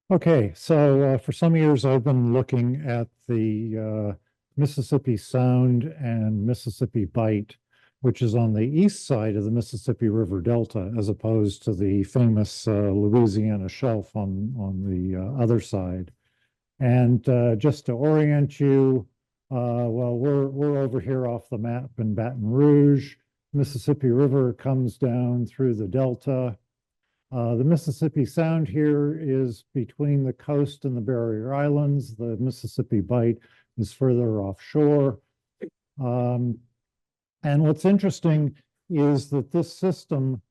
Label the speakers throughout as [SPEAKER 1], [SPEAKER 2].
[SPEAKER 1] Okay, so for some years I've been looking at the Mississippi Sound and Mississippi Bight, which is on the east side of the Mississippi River Delta, as opposed to the famous Louisiana Shelf on the other side. And just to orient you, well, we're over here off the map in Baton Rouge. Mississippi River comes down through the Delta. The Mississippi Sound here is between the coast and the Barrier Islands. The Mississippi Bight is further offshore. And what's interesting is that this system,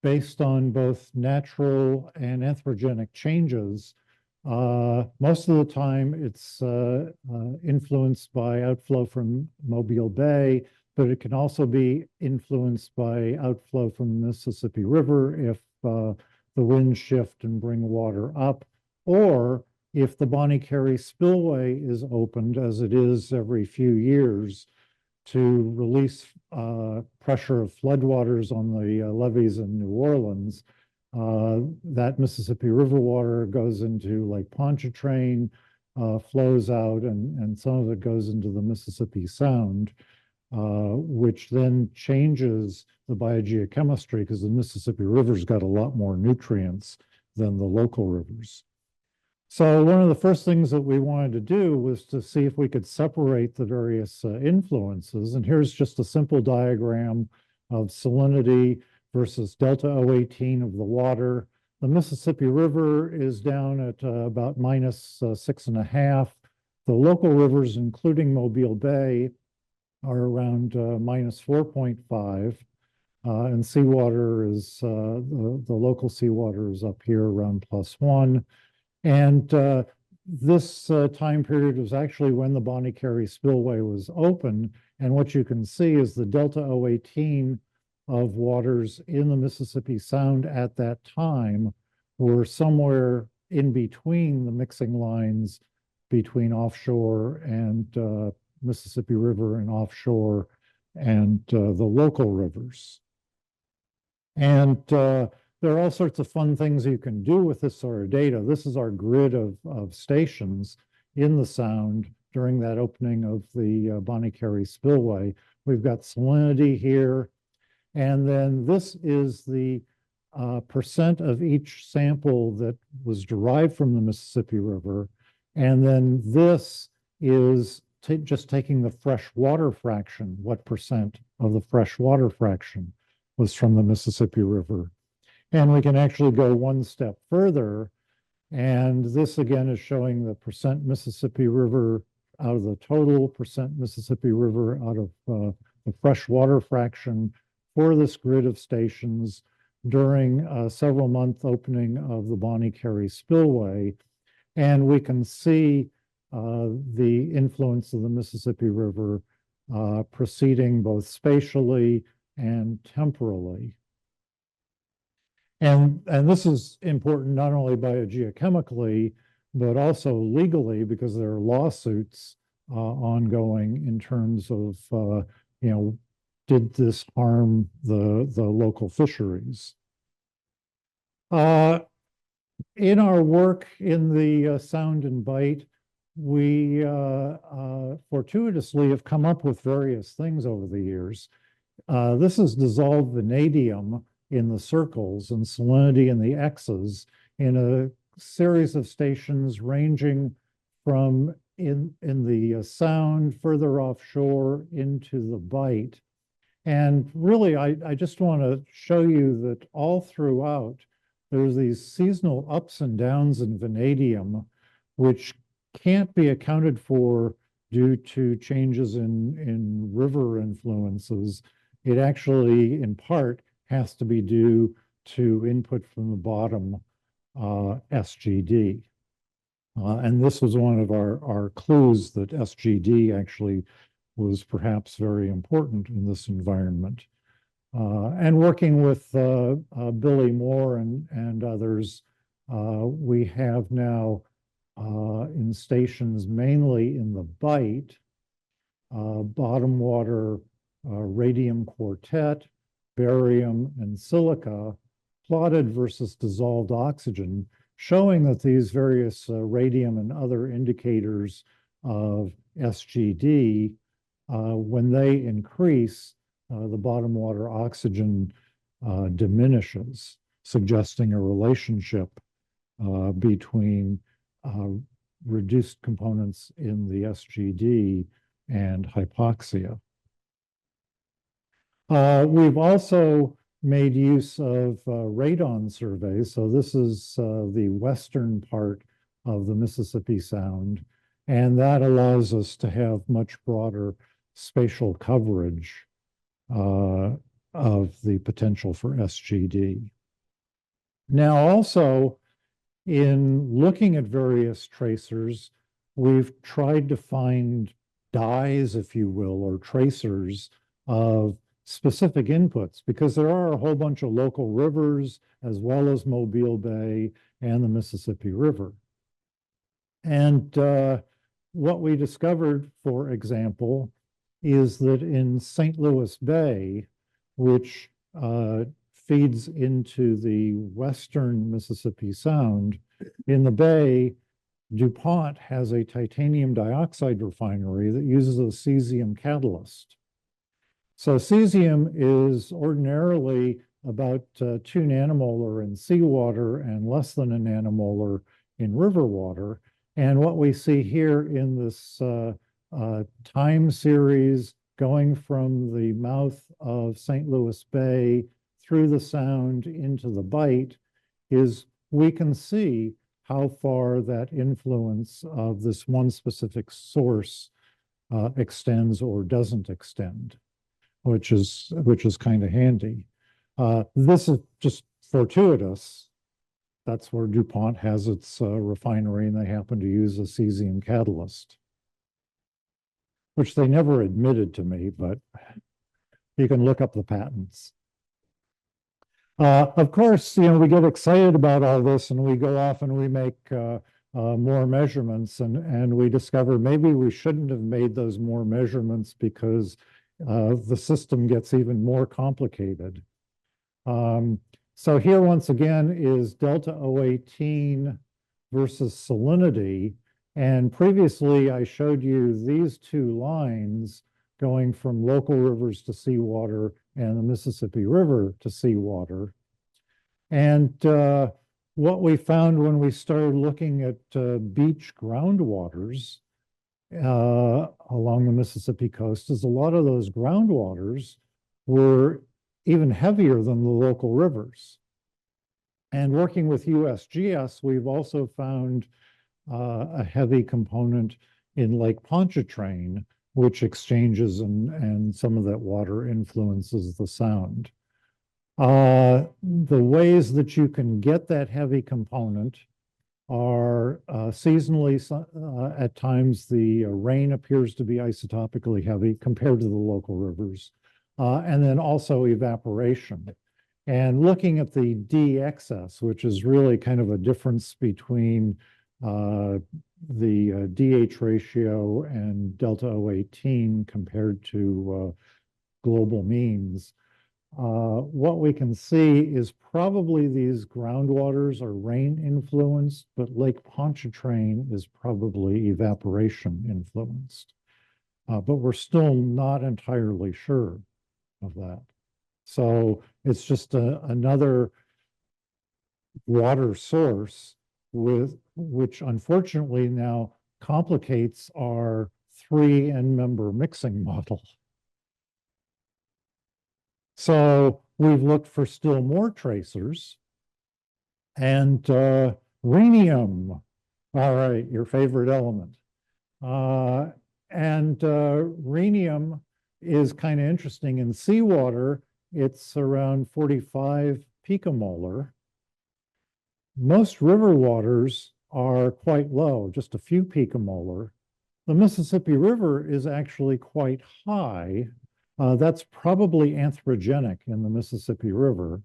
[SPEAKER 1] based on both natural and anthropogenic changes, most of the time it's influenced by outflow from Mobile Bay, but it can also be influenced by outflow from the Mississippi River if the winds shift and bring water up, or if the Bonnie Carey Spillway is opened, as it is every few years, to release pressure of floodwaters on the levees in New Orleans. That Mississippi River water goes into Lake Pontchartrain, flows out, and some of it goes into the Mississippi Sound, which then changes the biogeochemistry because the Mississippi River's got a lot more nutrients than the local rivers. So one of the first things that we wanted to do was to see if we could separate the various influences. And here's just a simple diagram of salinity versus delta O18 of the water. The Mississippi River is down at about -6.5. The local rivers, including Mobile Bay, are around -4.5. And seawater is, the local seawater is up here around +1. And this time period was actually when the Bonnie Carey Spillway was open. And what you can see is the delta O18 of waters in the Mississippi Sound at that time were somewhere in between the mixing lines between offshore and Mississippi River and offshore and the local rivers. And there are all sorts of fun things you can do with this sort of data. This is our grid of stations in the Sound during that opening of the Bonnie Carey Spillway. We've got salinity here. And then this is the percent of each sample that was derived from the Mississippi River. And then this is just taking the fresh water fraction, what percent of the fresh water fraction was from the Mississippi River. And we can actually go one step further. And this again is showing the percent Mississippi River out of the total, percent Mississippi River out of the fresh water fraction for this grid of stations during a several-month opening of the Bonnie Carey Spillway. And we can see the influence of the Mississippi River proceeding both spatially and temporally. And this is important not only biogeochemically, but also legally, because there are lawsuits ongoing in terms of, did this harm the local fisheries? In our work in the Sound and Bight, we fortuitously have come up with various things over the years. This is dissolved vanadium in the circles and salinity in the X's in a series of stations ranging from in the Sound further offshore into the Bight. And really, I just want to show you that all throughout, there's these seasonal ups and downs in vanadium, which can't be accounted for due to changes in river influences. It actually, in part, has to be due to input from the bottom, SGD. And this was one of our clues that SGD actually was perhaps very important in this environment. And working with Billy Moore and others, we have now in stations mainly in the Bight, bottom water radium quartet, barium, and silica, plotted versus dissolved oxygen, showing that these various radium and other indicators of SGD, when they increase, the bottom water oxygen diminishes, suggesting a relationship between reduced components in the SGD and hypoxia. We've also made use of radon surveys. So this is the western part of the Mississippi Sound, and that allows us to have much broader spatial coverage of the potential for SGD. Now, also, in looking at various tracers, we've tried to find dyes, if you will, or tracers of specific inputs, because there are a whole bunch of local rivers, as well as Mobile Bay and the Mississippi River. And what we discovered, for example, is that in St. Louis Bay, which feeds into the western Mississippi Sound, in the bay, DuPont has a titanium dioxide refinery that uses a cesium catalyst. So cesium is ordinarily about 2 nanomolar in seawater and less than a nanomolar in river water. And what we see here in this time series going from the mouth of St. Louis Bay through the Sound into the Bight is we can see how far that influence of this one specific source extends or doesn't extend, which is kind of handy. This is just fortuitous. That's where DuPont has its refinery, and they happen to use a cesium catalyst, which they never admitted to me, but you can look up the patents. Of course, we get excited about all this, and we go off and we make more measurements, and we discover maybe we shouldn't have made those more measurements because the system gets even more complicated. So here, once again, is delta O18 versus salinity. And previously, I showed you these two lines going from local rivers to seawater and the Mississippi River to seawater. And what we found when we started looking at beach groundwaters along the Mississippi coast is a lot of those groundwaters were even heavier than the local rivers. And working with USGS, we've also found a heavy component in Lake Pontchartrain, which exchanges and some of that water influences the Sound. The ways that you can get that heavy component are seasonally, at times the rain appears to be isotopically heavy compared to the local rivers, and then also evaporation. And looking at the D excess, which is really kind of a difference between the DH ratio and delta O18 compared to global means, what we can see is probably these groundwaters are rain influenced, but Lake Pontchartrain is probably evaporation influenced. But we're still not entirely sure of that. So it's just another water source which unfortunately now complicates our 3 n-member mixing model. So we've looked for still more tracers, and rhenium, all right, your favorite element. Rhenium is kind of interesting. In seawater, it's around 45 picomolar. Most river waters are quite low, just a few picomolar. The Mississippi River is actually quite high. That's probably anthropogenic in the Mississippi River.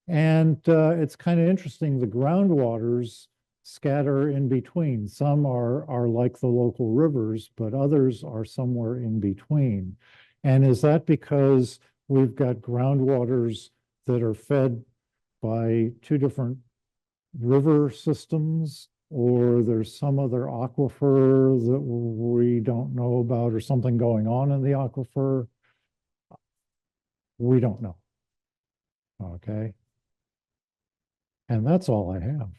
[SPEAKER 1] And it's kind of interesting, the groundwaters scatter in between. Some are like the local rivers, but others are somewhere in between. And is that because we've got groundwaters that are fed by two different river systems, or there's some other aquifer that we don't know about, or something going on in the aquifer. We don't know. Okay. And that's all I have.